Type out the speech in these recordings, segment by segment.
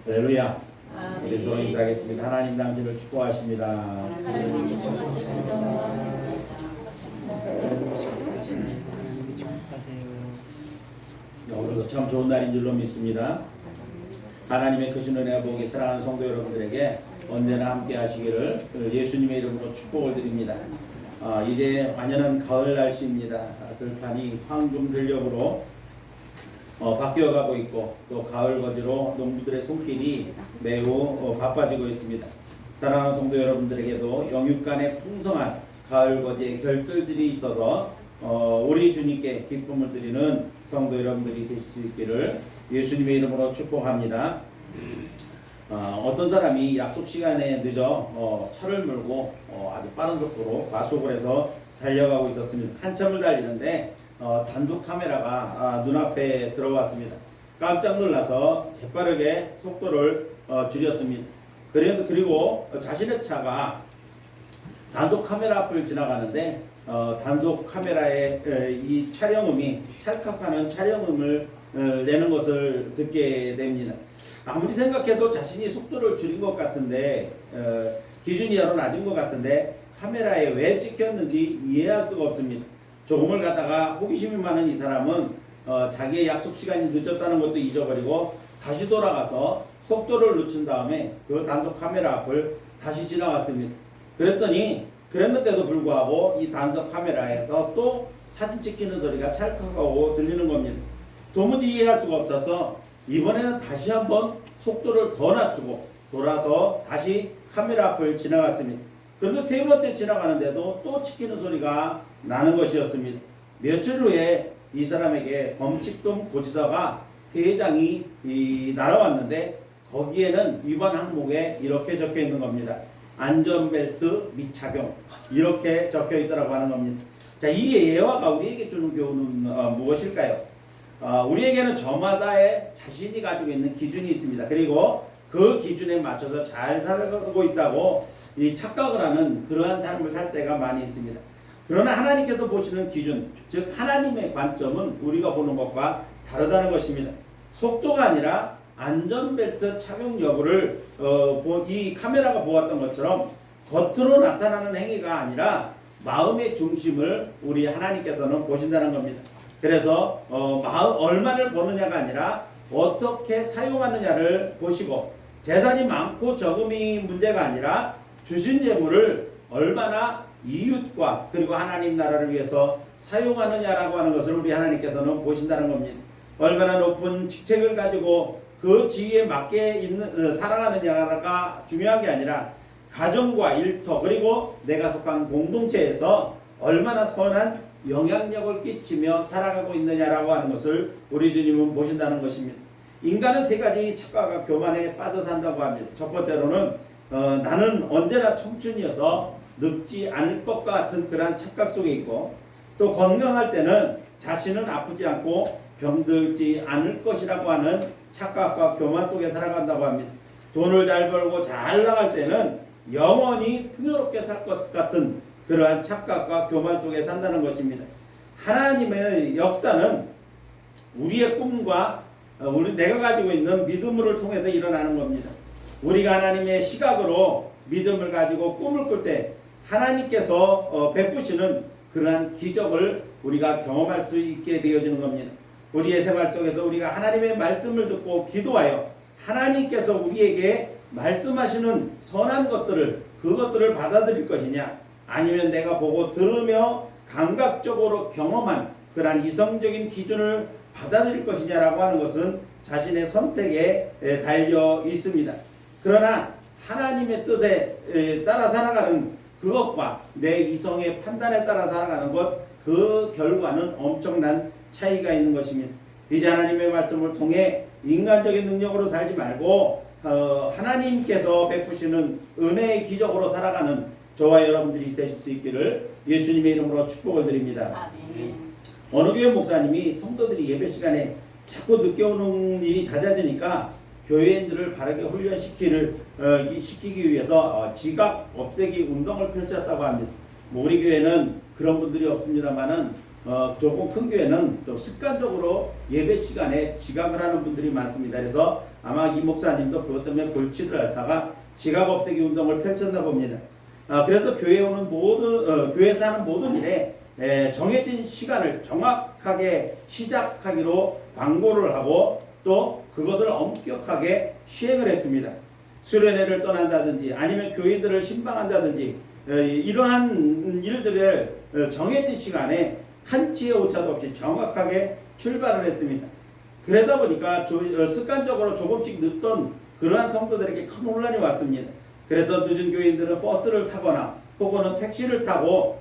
할렐루야. 아멘. 우리 서로 인사하겠습니다. 하나님 당신을 축복하십니다. 하나님 축복하십니다. 오늘도 참 좋은 날인 줄로 믿습니다. 하나님의 크신 은혜와 복이 사랑하는 성도 여러분들에게 언제나 함께 하시기를 예수님의 이름으로 축복을 드립니다. 이제 완연한 가을 날씨입니다. 들판이 황금 들녘으로 바뀌어가고 있고 또 가을 거지로 농부들의 손길이 매우 바빠지고 있습니다. 사랑하는 성도 여러분들에게도 영육간의 풍성한 가을 거지의 결들들이 있어서 우리 주님께 기쁨을 드리는 성도 여러분들이 되실 수 있기를 예수님의 이름으로 축복합니다. 어떤 사람이 약속 시간에 늦어 차를 몰고 아주 빠른 속도로 과속을 해서 달려가고 있었습니다. 한참을 달리는데 단속 카메라가 눈앞에 들어왔습니다. 깜짝 놀라서 재빠르게 속도를 줄였습니다. 그리고 자신의 차가 단속 카메라 앞을 지나가는데 단속 카메라의 이 촬영음이 찰칵하는 촬영음을 내는 것을 듣게 됩니다. 아무리 생각해도 자신이 속도를 줄인 것 같은데 기준이 여러 낮은 것 같은데 카메라에 왜 찍혔는지 이해할 수가 없습니다. 조금을 갖다가 호기심이 많은 이 사람은 자기의 약속 시간이 늦었다는 것도 잊어버리고 다시 돌아가서 속도를 늦춘 다음에 그 단속 카메라 앞을 다시 지나갔습니다. 그랬는데도 불구하고 이 단속 카메라에서 또 사진 찍히는 소리가 찰칵하고 들리는 겁니다. 도무지 이해할 수가 없어서 이번에는 다시 한번 속도를 더 낮추고 돌아서 다시 카메라 앞을 지나갔습니다. 그런데 세 번째 지나가는데도 또 찍히는 소리가 나는 것이었습니다. 며칠 후에 이 사람에게 범칙금 고지서가 3장이 날아왔는데 거기에는 위반 항목에 이렇게 적혀 있는 겁니다. 안전벨트 미착용 이렇게 적혀 있더라고 하는 겁니다. 자, 이 예화가 우리에게 주는 교훈은 무엇일까요? 우리에게는 저마다의 자신이 가지고 있는 기준이 있습니다. 그리고 그 기준에 맞춰서 잘 살아가고 있다고 착각을 하는 그러한 삶을 살 때가 많이 있습니다. 그러나 하나님께서 보시는 기준, 즉 하나님의 관점은 우리가 보는 것과 다르다는 것입니다. 속도가 아니라 안전벨트 착용 여부를 이 카메라가 보았던 것처럼 겉으로 나타나는 행위가 아니라 마음의 중심을 우리 하나님께서는 보신다는 겁니다. 그래서 얼마를 버느냐가 아니라 어떻게 사용하느냐를 보시고 재산이 많고 적음이 문제가 아니라 주신 재물을 얼마나 이웃과 그리고 하나님 나라를 위해서 사용하느냐라고 하는 것을 우리 하나님께서는 보신다는 겁니다. 얼마나 높은 직책을 가지고 그 지위에 맞게 살아가느냐가 중요한 게 아니라 가정과 일터 그리고 내가 속한 공동체에서 얼마나 선한 영향력을 끼치며 살아가고 있느냐라고 하는 것을 우리 주님은 보신다는 것입니다. 인간은 3가지 착각과 교만에 빠져 산다고 합니다. 첫 번째로는 나는 언제나 청춘이어서 늙지 않을 것 같은 그러한 착각 속에 있고 또 건강할 때는 자신은 아프지 않고 병들지 않을 것이라고 하는 착각과 교만 속에 살아간다고 합니다. 돈을 잘 벌고 잘 나갈 때는 영원히 풍요롭게 살 것 같은 그러한 착각과 교만 속에 산다는 것입니다. 하나님의 역사는 우리의 꿈과 내가 가지고 있는 믿음을 통해서 일어나는 겁니다. 우리가 하나님의 시각으로 믿음을 가지고 꿈을 꿀 때 하나님께서 베푸시는 그러한 기적을 우리가 경험할 수 있게 되어지는 겁니다. 우리의 생활 속에서 우리가 하나님의 말씀을 듣고 기도하여 하나님께서 우리에게 말씀하시는 선한 것들을 그것들을 받아들일 것이냐 아니면 내가 보고 들으며 감각적으로 경험한 그러한 이성적인 기준을 받아들일 것이냐라고 하는 것은 자신의 선택에 달려 있습니다. 그러나 하나님의 뜻에 따라 살아가는 그것과 내 이성의 판단에 따라 살아가는 것 그 결과는 엄청난 차이가 있는 것입니다. 이제 하나님의 말씀을 통해 인간적인 능력으로 살지 말고 하나님께서 베푸시는 은혜의 기적으로 살아가는 저와 여러분들이 되실 수 있기를 예수님의 이름으로 축복을 드립니다. 아멘. 어느 교회 목사님이 성도들이 예배 시간에 자꾸 늦게 오는 일이 잦아지니까 교회인들을 바르게 훈련시키기 위해서 지각 없애기 운동을 펼쳤다고 합니다. 우리 교회는 그런 분들이 없습니다만은 조금 큰 교회는 또 습관적으로 예배 시간에 지각을 하는 분들이 많습니다. 그래서 아마 이 목사님도 그것 때문에 골치를 앓다가 지각 없애기 운동을 펼쳤나 봅니다. 그래서 교회에 오는 교회에서 하는 모든 일에 정해진 시간을 정확하게 시작하기로 광고를 하고 또 그것을 엄격하게 시행을 했습니다. 수련회를 떠난다든지 아니면 교인들을 신방한다든지 이러한 일들을 정해진 시간에 한치의 오차도 없이 정확하게 출발을 했습니다. 그러다 보니까 습관적으로 조금씩 늦던 그러한 성도들에게 큰 혼란이 왔습니다. 그래서 늦은 교인들은 버스를 타거나 혹은 택시를 타고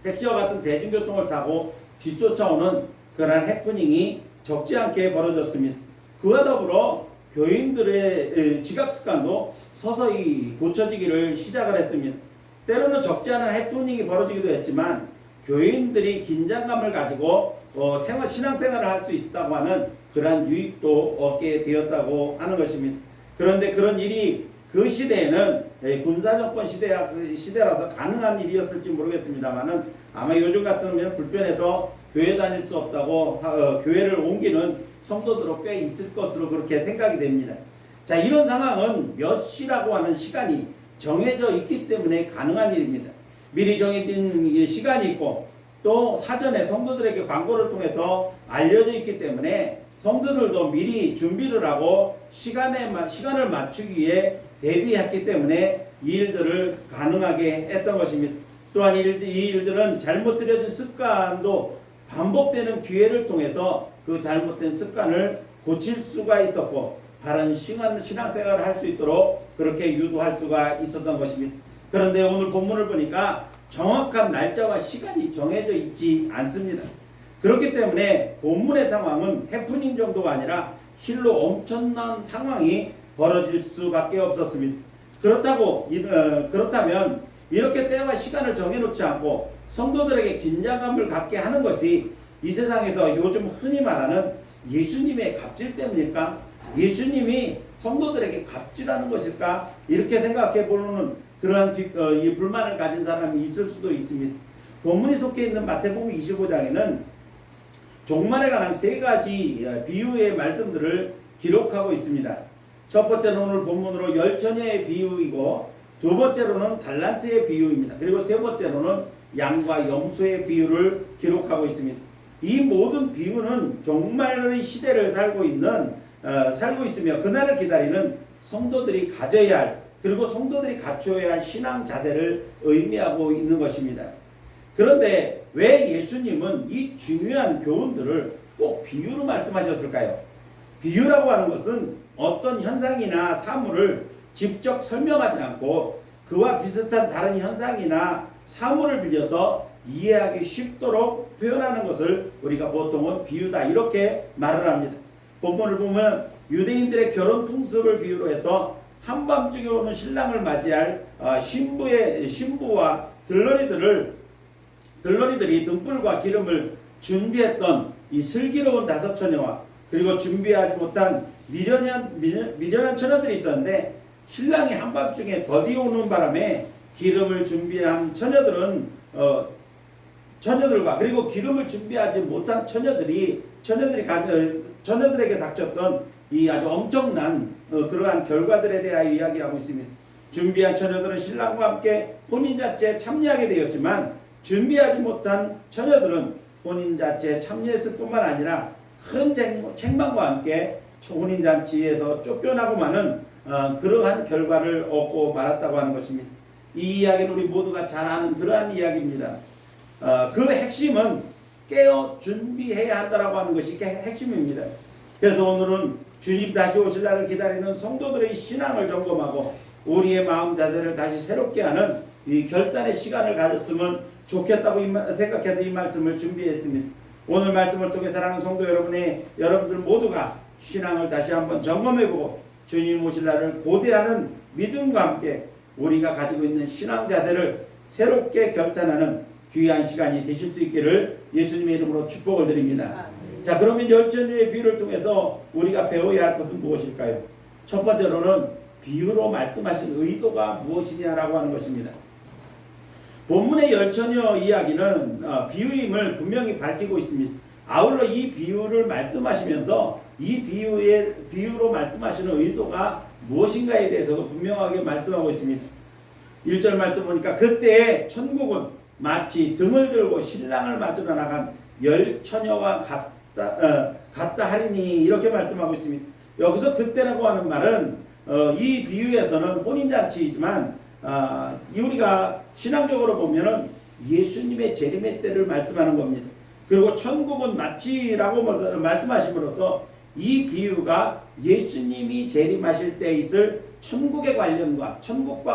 택시와 같은 대중교통을 타고 뒤쫓아오는 그러한 해프닝이 적지 않게 벌어졌습니다. 그와 더불어 교인들의 지각 습관도 서서히 고쳐지기를 시작을 했습니다. 때로는 적지 않은 해프닝이 벌어지기도 했지만 교인들이 긴장감을 가지고 신앙생활을 할 수 있다고 하는 그러한 유익도 얻게 되었다고 하는 것입니다. 그런데 그런 일이 그 시대에는 군사정권 시대라서 가능한 일이었을지 모르겠습니다만은 아마 요즘 같으면 불편해서 교회 다닐 수 없다고 교회를 옮기는 성도들도 꽤 있을 것으로 그렇게 생각이 됩니다. 자, 이런 상황은 몇 시라고 하는 시간이 정해져 있기 때문에 가능한 일입니다. 미리 정해진 시간이 있고 또 사전에 성도들에게 광고를 통해서 알려져 있기 때문에 성도들도 미리 준비를 하고 시간을 맞추기 위해 대비했기 때문에 이 일들을 가능하게 했던 것입니다. 또한 이 일들은 잘못 들여진 습관도 반복되는 기회를 통해서 그 잘못된 습관을 고칠 수가 있었고 바른 신앙생활을 할 수 있도록 그렇게 유도할 수가 있었던 것입니다. 그런데 오늘 본문을 보니까 정확한 날짜와 시간이 정해져 있지 않습니다. 그렇기 때문에 본문의 상황은 해프닝 정도가 아니라 실로 엄청난 상황이 벌어질 수밖에 없었습니다. 그렇다면 이렇게 때와 시간을 정해놓지 않고 성도들에게 긴장감을 갖게 하는 것이 이 세상에서 요즘 흔히 말하는 예수님의 갑질 때문일까? 예수님이 성도들에게 갑질하는 것일까? 이렇게 생각해 보는 그러한 이 불만을 가진 사람이 있을 수도 있습니다. 본문이 속해 있는 마태복음 25장에는 종말에 관한 세 가지 비유의 말씀들을 기록하고 있습니다. 첫 번째는 오늘 본문으로 열처녀의 비유이고 두 번째로는 달란트의 비유입니다. 그리고 세 번째로는 양과 염소의 비유를 기록하고 있습니다. 이 모든 비유는 종말의 시대를 살고 있으며 그날을 기다리는 성도들이 가져야 할 그리고 성도들이 갖추어야 할 신앙 자세를 의미하고 있는 것입니다. 그런데 왜 예수님은 이 중요한 교훈들을 꼭 비유로 말씀하셨을까요? 비유라고 하는 것은 어떤 현상이나 사물을 직접 설명하지 않고 그와 비슷한 다른 현상이나 사물을 빌려서 이해하기 쉽도록 표현하는 것을 우리가 보통은 비유다 이렇게 말을 합니다. 본문을 보면 유대인들의 결혼 풍습을 비유로 해서 한밤중에 오는 신랑을 맞이할 신부와 들러리들이 등불과 기름을 준비했던 이 슬기로운 다섯 처녀와 그리고 준비하지 못한 미련한 처녀들이 있었는데 신랑이 한밤중에 더디 오는 바람에 기름을 준비한 처녀들과 그리고 기름을 준비하지 못한 처녀들에게 닥쳤던 이 아주 엄청난 그러한 결과들에 대하여 이야기하고 있습니다. 준비한 처녀들은 신랑과 함께 혼인잔치에 참여하게 되었지만 준비하지 못한 처녀들은 혼인잔치에 참여했을 뿐만 아니라 큰 책망과 함께 혼인잔치에서 쫓겨나고 마는 그러한 결과를 얻고 말았다고 하는 것입니다. 이 이야기는 우리 모두가 잘 아는 그러한 이야기입니다. 그 핵심은 깨어 준비해야 한다라고 하는 것이 핵심입니다. 그래서 오늘은 주님 다시 오실 날을 기다리는 성도들의 신앙을 점검하고 우리의 마음 자세를 다시 새롭게 하는 이 결단의 시간을 가졌으면 좋겠다고 생각해서 이 말씀을 준비했습니다. 오늘 말씀을 통해 사랑하는 성도 여러분들 모두가 신앙을 다시 한번 점검해보고 주님 오실 날을 고대하는 믿음과 함께 우리가 가지고 있는 신앙 자세를 새롭게 결단하는 귀한 시간이 되실 수 있기를 예수님의 이름으로 축복을 드립니다. 자, 그러면 열처녀의 비유를 통해서 우리가 배워야 할 것은 무엇일까요? 첫 번째로는 비유로 말씀하신 의도가 무엇이냐라고 하는 것입니다. 본문의 열처녀 이야기는 비유임을 분명히 밝히고 있습니다. 아울러 이 비유를 말씀하시면서 이 비유로 말씀하시는 의도가 무엇인가에 대해서도 분명하게 말씀하고 있습니다. 1절 말씀 보니까 그때에 천국은 마치 등을 들고 신랑을 맞으러 나간 열 처녀와 같다 하리니 이렇게 말씀하고 있습니다. 여기서 그때라고 하는 말은 이 비유에서는 혼인잔치이지만 우리가 신앙적으로 보면은 예수님의 재림의 때를 말씀하는 겁니다. 그리고 천국은 마치라고 말씀하심으로써 이 비유가 예수님이 재림하실 때 있을 천국과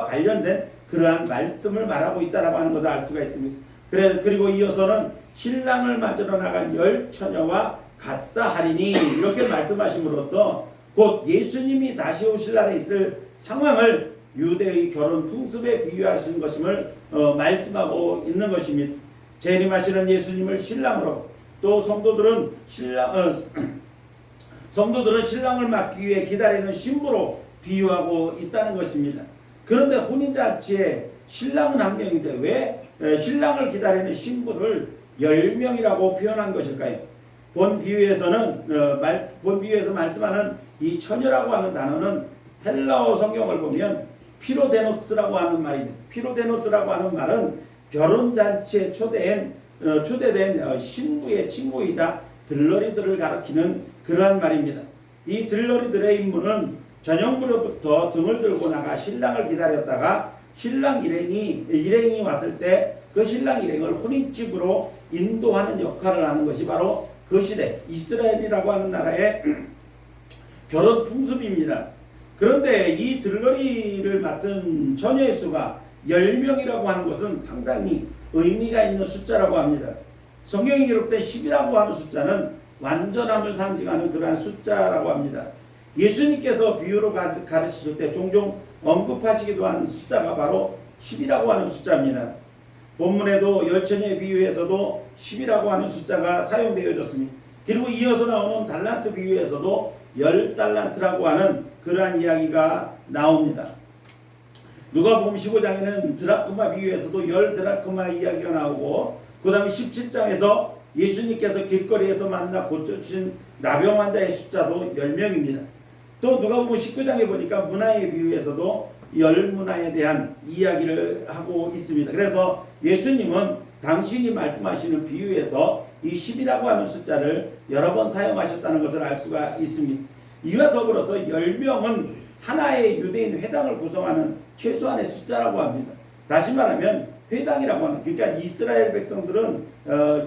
관련된 그러한 말씀을 말하고 있다라고 하는 것을 알 수가 있습니다. 그리고 이어서는 신랑을 맞으러 나간 열 처녀와 같다 하리니 이렇게 말씀하심으로써 곧 예수님이 다시 오실 날에 있을 상황을 유대의 결혼 풍습에 비유하신 것임을 말씀하고 있는 것입니다. 재림하시는 예수님을 신랑으로 또 성도들은 신랑을 맞기 위해 기다리는 신부로 비유하고 있다는 것입니다. 그런데 혼인잔치에 신랑은 한 명인데 왜 신랑을 기다리는 신부를 10명이라고 표현한 것일까요? 본 비유에서 말씀하는 이 처녀라고 하는 단어는 헬라어 성경을 보면 피로데노스라고 하는 말입니다. 피로데노스라고 하는 말은 결혼잔치에 초대된 신부의 친구이자 들러리들을 가리키는 그러한 말입니다. 이 들러리들의 임무는 저녁무렵부터 등을 들고 나가 신랑을 기다렸다가 신랑 일행이 왔을 때 그 신랑 일행을 혼인집으로 인도하는 역할을 하는 것이 바로 그 시대 이스라엘이라고 하는 나라의 결혼 풍습입니다. 그런데 이 들러리를 맡은 처녀의 수가 10명이라고 하는 것은 상당히 의미가 있는 숫자라고 합니다. 성경에 기록된 10이라고 하는 숫자는 완전함을 상징하는 그러한 숫자라고 합니다. 예수님께서 비유로 가르치실 때 종종 언급하시기도 한 숫자가 바로 10이라고 하는 숫자입니다. 본문에도 열처녀의 비유에서도 10이라고 하는 숫자가 사용되어졌습니다. 그리고 이어서 나오는 달란트 비유에서도 10달란트라고 하는 그러한 이야기가 나옵니다. 누가복음 15장에는 드라크마 비유에서도 10드라크마 이야기가 나오고 그 다음에 17장에서 예수님께서 길거리에서 만나 고쳐주신 나병 환자의 숫자도 10명입니다. 또 누가복음 19장에 보니까 문화의 비유에서도 10문화에 대한 이야기를 하고 있습니다. 그래서 예수님은 당신이 말씀하시는 비유에서 이 10이라고 하는 숫자를 여러 번 사용하셨다는 것을 알 수가 있습니다. 이와 더불어서 10명은 하나의 유대인 회당을 구성하는 최소한의 숫자라고 합니다. 다시 말하면 회당이라고 하는, 그러니까 이스라엘 백성들은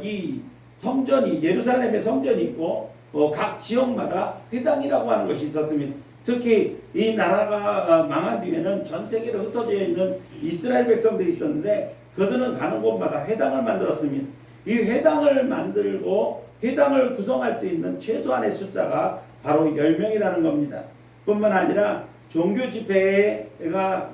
이 성전이, 예루살렘에 성전이 있고 각 지역마다 회당이라고 하는 것이 있었습니다. 특히 이 나라가 망한 뒤에는 전 세계로 흩어져 있는 이스라엘 백성들이 있었는데 그들은 가는 곳마다 회당을 만들었습니다. 이 회당을 만들고 회당을 구성할 수 있는 최소한의 숫자가 바로 10명이라는 겁니다. 뿐만 아니라 종교 집회가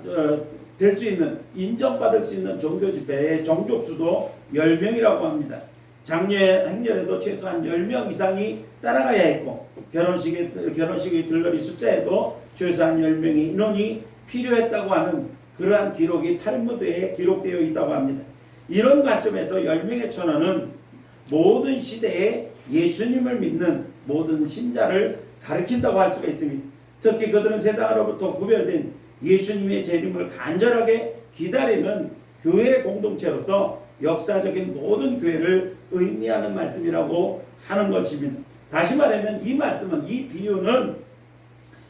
될 수 있는, 인정받을 수 있는 종교 집회의 정족수도 10명이라고 합니다. 장례 행렬에도 최소한 10명 이상이 따라가야 했고 결혼식의 들러리 숫자에도 최소한 10명의 인원이 필요했다고 하는 그러한 기록이 탈무드에 기록되어 있다고 합니다. 이런 관점에서 10명의 처녀는 모든 시대에 예수님을 믿는 모든 신자를 가리킨다고 할 수가 있습니다. 특히 그들은 세상으로부터 구별된 예수님의 재림을 간절하게 기다리는 교회 공동체로서 역사적인 모든 교회를 의미하는 말씀이라고 하는 것입니다. 다시 말하면 이 말씀은, 이 비유는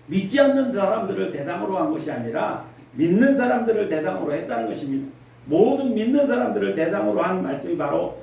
믿지 않는 사람들을 대상으로 한 것이 아니라 믿는 사람들을 대상으로 했다는 것입니다. 모든 믿는 사람들을 대상으로 한 말씀이 바로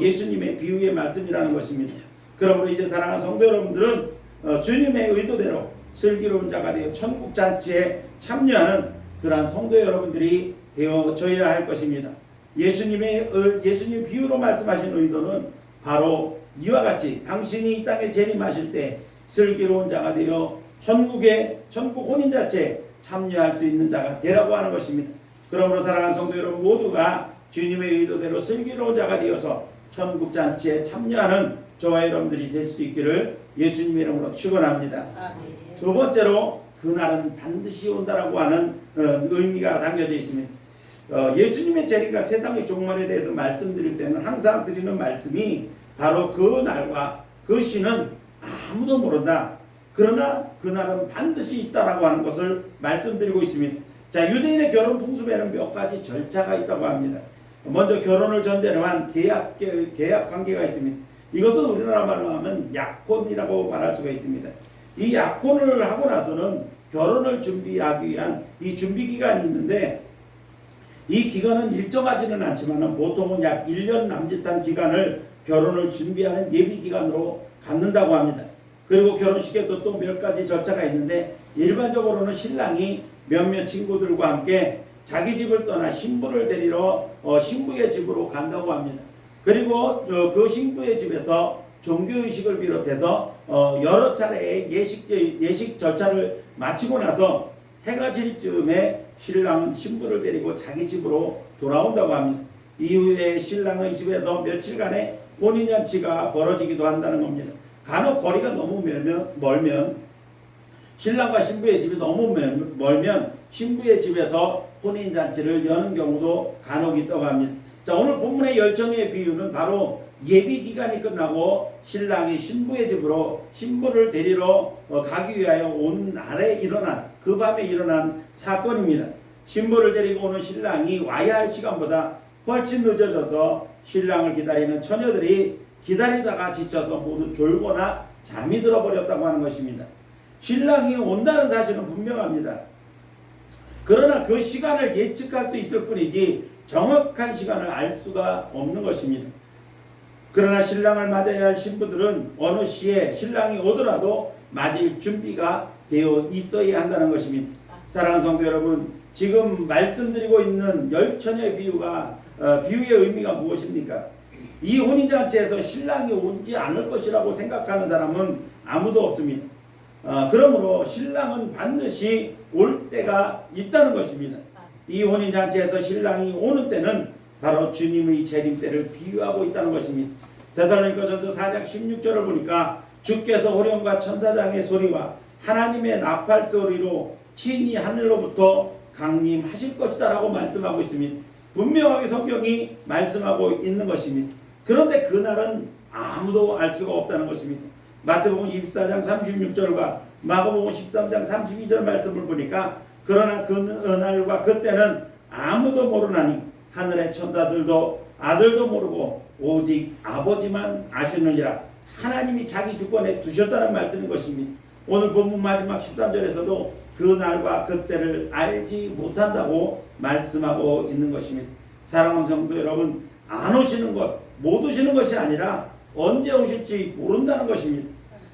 예수님의 비유의 말씀이라는 것입니다. 그러므로 이제 사랑하는 성도 여러분들은 주님의 의도대로 슬기로운 자가 되어 천국 잔치에 참여하는 그러한 성도 여러분들이 되어져야 할 것입니다. 예수님 비유로 말씀하신 의도는 바로 이와 같이 당신이 이 땅에 재림하실 때 슬기로운 자가 되어 천국 혼인잔치에 참여할 수 있는 자가 되라고 하는 것입니다. 그러므로 사랑하는 성도 여러분 모두가 주님의 의도대로 슬기로운 자가 되어서 천국 잔치에 참여하는 저와 여러분들이 될 수 있기를 예수님의 이름으로 축원합니다. 두 번째로 그날은 반드시 온다라고 하는 의미가 담겨져 있습니다. 예수님의 재림과 세상의 종말에 대해서 말씀드릴 때는 항상 드리는 말씀이 바로 그 날과 그 시는 아무도 모른다. 그러나 그날은 반드시 있다라고 하는 것을 말씀드리고 있습니다. 자, 유대인의 결혼 풍습에는 몇 가지 절차가 있다고 합니다. 먼저 결혼을 전제로 한 계약 관계가 있습니다. 이것은 우리나라 말로 하면 약혼이라고 말할 수가 있습니다. 이 약혼을 하고 나서는 결혼을 준비하기 위한 이 준비 기간이 있는데, 이 기간은 일정하지는 않지만 보통은 약 1년 남짓한 기간을 결혼을 준비하는 예비 기간으로 갖는다고 합니다. 그리고 결혼식에도 또 몇 가지 절차가 있는데, 일반적으로는 신랑이 몇몇 친구들과 함께 자기 집을 떠나 신부를 데리러 신부의 집으로 간다고 합니다. 그리고 그 신부의 집에서 종교의식을 비롯해서 여러 차례의 예식 절차를 마치고 나서 해가 질 즈음에 신랑은 신부를 데리고 자기 집으로 돌아온다고 합니다. 이후에 신랑의 집에서 며칠간의 혼인잔치가 벌어지기도 한다는 겁니다. 간혹 거리가 너무 멀면 신랑과 신부의 집이 너무 멀면 신부의 집에서 혼인잔치를 여는 경우도 간혹 있다고 합니다. 자, 오늘 본문의 열정의 비유는 바로 예비기간이 끝나고 신랑이 신부의 집으로 신부를 데리러 가기 위하여 오는 날에 일어난, 그 밤에 일어난 사건입니다. 신부를 데리고 오는 신랑이 와야 할 시간보다 훨씬 늦어져서 신랑을 기다리는 처녀들이 기다리다가 지쳐서 모두 졸거나 잠이 들어버렸다고 하는 것입니다. 신랑이 온다는 사실은 분명합니다. 그러나 그 시간을 예측할 수 있을 뿐이지 정확한 시간을 알 수가 없는 것입니다. 그러나 신랑을 맞아야 할 신부들은 어느 시에 신랑이 오더라도 맞을 준비가 되어 있어야 한다는 것입니다. 사랑하는 성도 여러분, 지금 말씀드리고 있는 열처녀의 비유의 의미가 무엇입니까? 이 혼인잔치에서 신랑이 오지 않을 것이라고 생각하는 사람은 아무도 없습니다. 그러므로 신랑은 반드시 올 때가 있다는 것입니다. 이 혼인잔치에서 신랑이 오는 때는 바로 주님의 재림 때를 비유하고 있다는 것입니다. 데살로니가전서 4장 16절을 보니까 주께서 호령과 천사장의 소리와 하나님의 나팔 소리로 친히 하늘로부터 강림하실 것이다 라고 말씀하고 있습니다. 분명하게 성경이 말씀하고 있는 것입니다. 그런데 그날은 아무도 알 수가 없다는 것입니다. 마태복음 24장 36절과 마가복음 13장 32절 말씀을 보니까 그러나 그날과 그때는 아무도 모르나니 하늘의 천사들도 아들도 모르고 오직 아버지만 아시느니라. 하나님이 자기 주권에 두셨다는 말씀인 것입니다. 오늘 본문 마지막 13절에서도 그날과 그때를 알지 못한다고 말씀하고 있는 것입니다. 사랑하는 성도 여러분, 안 오시는 것, 못 오시는 것이 아니라 언제 오실지 모른다는 것입니다.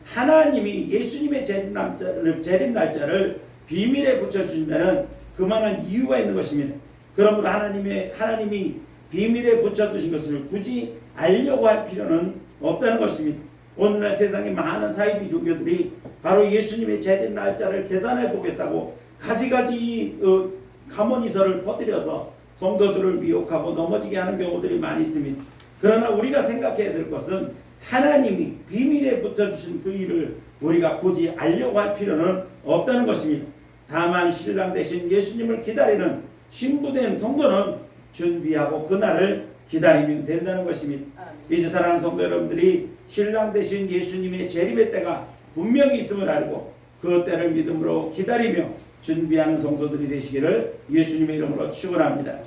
하나님이 예수님의 재림 날짜를 비밀에 붙여주신 데는 그만한 이유가 있는 것입니다. 그러므로 하나님이 비밀에 붙여두신 것을 굳이 알려고 할 필요는 없다는 것입니다. 오늘날 세상의 많은 사이비 종교들이 바로 예수님의 재림 날짜를 계산해 보겠다고 가지가지 가문이설을 퍼뜨려서 성도들을 미혹하고 넘어지게 하는 경우들이 많이 있습니다. 그러나 우리가 생각해야 될 것은 하나님이 비밀에 붙여주신 그 일을 우리가 굳이 알려고 할 필요는 없다는 것입니다. 다만 신랑 대신 예수님을 기다리는 신부된 성도는 준비하고 그날을 기다리면 된다는 것입니다. 이제 사랑하는 성도 여러분들이 신랑 대신 예수님의 재림의 때가 분명히 있음을 알고 그 때를 믿음으로 기다리며 준비하는 성도들이 되시기를 예수님의 이름으로 축원합니다.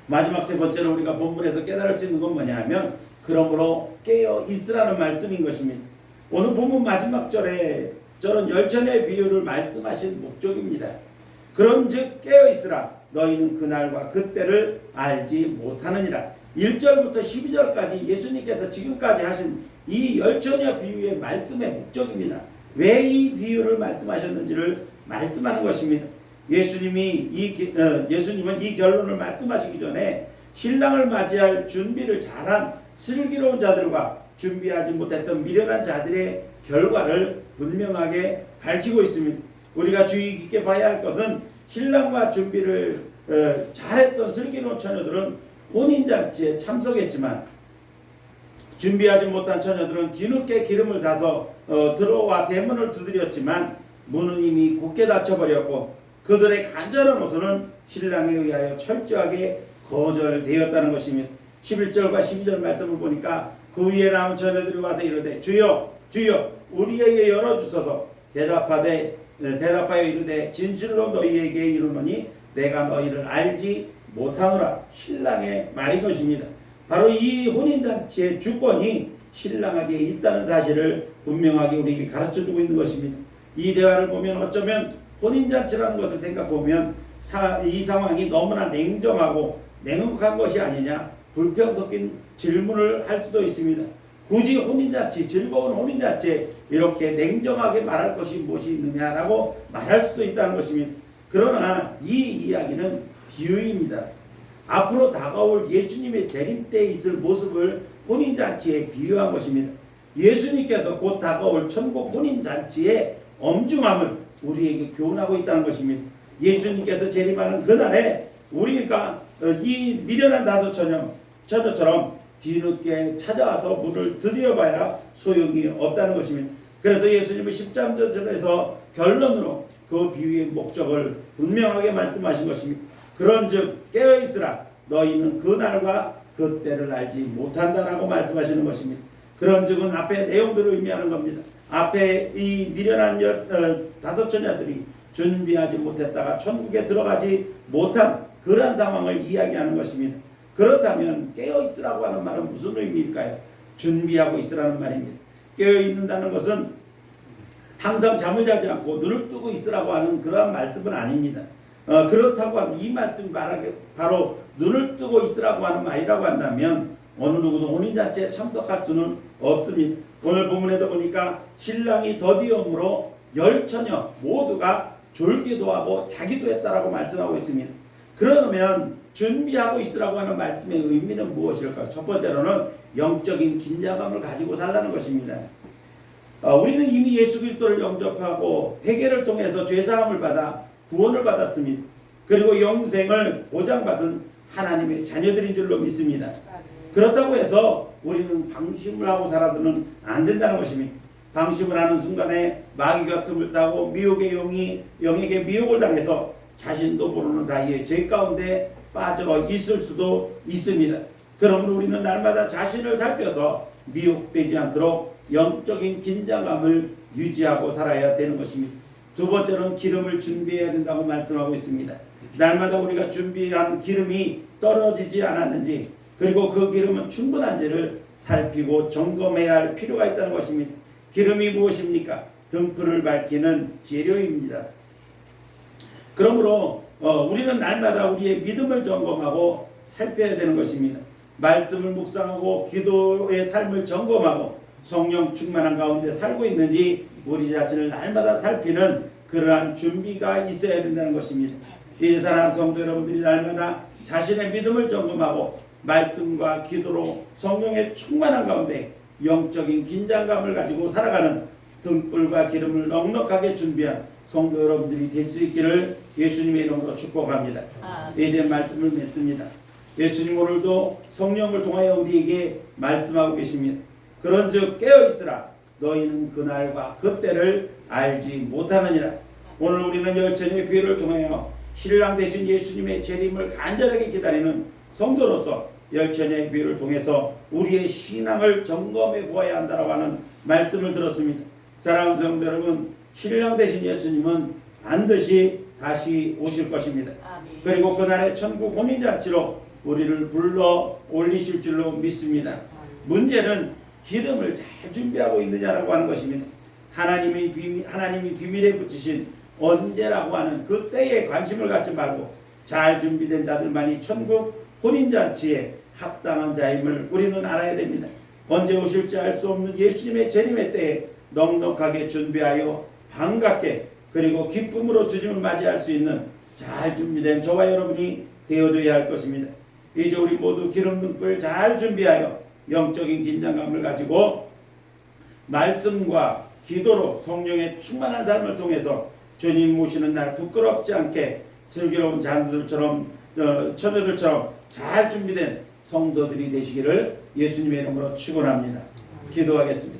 마지막 세 번째로 우리가 본문에서 깨달을 수 있는 건 뭐냐 하면 그러므로 깨어 있으라는 말씀인 것입니다. 오늘 본문 마지막 절에 저런 열처녀의 비유를 말씀하신 목적입니다. 그런즉 깨어 있으라 너희는 그날과 그때를 알지 못하느니라. 1절부터 12절까지 예수님께서 지금까지 하신 이 열처녀 비유의 말씀의 목적입니다. 왜 이 비유를 말씀하셨는지를 말씀하는 것입니다. 예수님은 이 결론을 말씀하시기 전에 신랑을 맞이할 준비를 잘한 슬기로운 자들과 준비하지 못했던 미련한 자들의 결과를 분명하게 밝히고 있습니다. 우리가 주의 깊게 봐야 할 것은 신랑과 준비를 잘했던 슬기로운 처녀들은 혼인잔치에 참석했지만 준비하지 못한 처녀들은 뒤늦게 기름을 타서 들어와 대문을 두드렸지만 문은 이미 굳게 닫혀버렸고 그들의 간절한 호소는 신랑에 의하여 철저하게 거절되었다는 것입니다. 11절과 12절 말씀을 보니까 그 위에 남은 처녀들이 와서 이르되 주여 주여 우리에게 열어주소서. 대답하여 이르되 진실로 너희에게 이르노니 내가 너희를 알지 못하노라. 신랑의 말인 것입니다. 바로 이 혼인잔치의 주권이 신랑에게 있다는 사실을 분명하게 우리에게 가르쳐주고 있는 것입니다. 이 대화를 보면 어쩌면 혼인잔치라는 것을 생각해보면 이 상황이 너무나 냉정하고 냉혹한 것이 아니냐 불평 섞인 질문을 할 수도 있습니다. 굳이 혼인잔치, 즐거운 혼인잔치에 이렇게 냉정하게 말할 것이 무엇이 있느냐라고 말할 수도 있다는 것입니다. 그러나 이 이야기는 비유입니다. 앞으로 다가올 예수님의 재림 때 있을 모습을 혼인잔치에 비유한 것입니다. 예수님께서 곧 다가올 천국 혼인잔치의 엄중함을 우리에게 교훈하고 있다는 것입니다. 예수님께서 재림하는 그날에 우리가 이 미련한 처녀처럼 뒤늦게 찾아와서 문을 들여봐야 소용이 없다는 것입니다. 그래서 예수님은 13절에서 결론으로 그 비유의 목적을 분명하게 말씀하신 것입니다. 그런즉 깨어있으라 너희는 그날과 그때를 알지 못한다라고 말씀하시는 것입니다. 그런즉은 앞에 내용들을 의미하는 겁니다. 앞에 이 미련한 다섯 처녀들이 준비하지 못했다가 천국에 들어가지 못한 그런 상황을 이야기하는 것입니다. 그렇다면 깨어있으라고 하는 말은 무슨 의미일까요? 준비하고 있으라는 말입니다. 깨어있는다는 것은 항상 잠을 자지 않고 눈을 뜨고 있으라고 하는 그러한 말씀은 아닙니다. 그렇다고 하는 이 말씀이 바로 눈을 뜨고 있으라고 하는 말이라고 한다면 어느 누구도 혼인잔치에 참석할 수는 없습니다. 오늘 본문에도 보니까 신랑이 더디움으로 10처녀 모두가 졸기도 하고 자기도 했다라고 말씀하고 있습니다. 그러면 준비하고 있으라고 하는 말씀의 의미는 무엇일까? 첫 번째로는 영적인 긴장감을 가지고 살라는 것입니다. 우리는 이미 예수 그리스도를 영접하고 회개를 통해서 죄사함을 받아 구원을 받았습니다. 그리고 영생을 보장받은 하나님의 자녀들인 줄로 믿습니다. 그렇다고 해서 우리는 방심을 하고 살아서는 안 된다는 것입니다. 방심을 하는 순간에 마귀가 틈을 타고 미혹의 영에게 미혹을 당해서 자신도 모르는 사이에 죄 가운데 빠져 있을 수도 있습니다. 그러므로 우리는 날마다 자신을 살펴서 미혹되지 않도록 영적인 긴장감을 유지하고 살아야 되는 것입니다. 두 번째는 기름을 준비해야 된다고 말씀하고 있습니다. 날마다 우리가 준비한 기름이 떨어지지 않았는지 그리고 그 기름은 충분한지를 살피고 점검해야 할 필요가 있다는 것입니다. 기름이 무엇입니까? 등불을 밝히는 재료입니다. 그러므로 우리는 날마다 우리의 믿음을 점검하고 살펴야 되는 것입니다. 말씀을 묵상하고 기도의 삶을 점검하고 성령 충만한 가운데 살고 있는지 우리 자신을 날마다 살피는 그러한 준비가 있어야 된다는 것입니다. 이 사랑하는 성도 여러분들이 날마다 자신의 믿음을 점검하고 말씀과 기도로 성령의 충만한 가운데 영적인 긴장감을 가지고 살아가는 등불과 기름을 넉넉하게 준비한 성도 여러분들이 될 수 있기를 예수님의 이름으로 축복합니다. 이제 말씀을 맺습니다. 예수님 오늘도 성령을 통하여 우리에게 말씀하고 계십니다. 그런즉 깨어있으라 너희는 그날과 그때를 알지 못하느니라. 오늘 우리는 열천의 비유를 통하여 신랑 되신 예수님의 재림을 간절하게 기다리는 성도로서 열천의 비유를 통해서 우리의 신앙을 점검해 보아야 한다고 하는 말씀을 들었습니다. 사랑하는 성도 여러분, 신랑 되신 예수님은 반드시 다시 오실 것입니다. 그리고 그날의 천국 혼인잔치로 우리를 불러 올리실 줄로 믿습니다. 문제는 기름을 잘 준비하고 있느냐라고 하는 것입니다. 하나님이 비밀에 붙이신 언제라고 하는 그 때에 관심을 갖지 말고 잘 준비된 자들만이 천국 혼인잔치에 합당한 자임을 우리는 알아야 됩니다. 언제 오실지 알 수 없는 예수님의 재림의 때에 넉넉하게 준비하여 반갑게 그리고 기쁨으로 주님을 맞이할 수 있는 잘 준비된 저와 여러분이 되어줘야 할 것입니다. 이제 우리 모두 기름 등불 잘 준비하여 영적인 긴장감을 가지고 말씀과 기도로 성령의 충만한 삶을 통해서 주님 모시는 날 부끄럽지 않게 슬기로운 자녀들처럼 잘 준비된 성도들이 되시기를 예수님의 이름으로 축원합니다. 기도하겠습니다.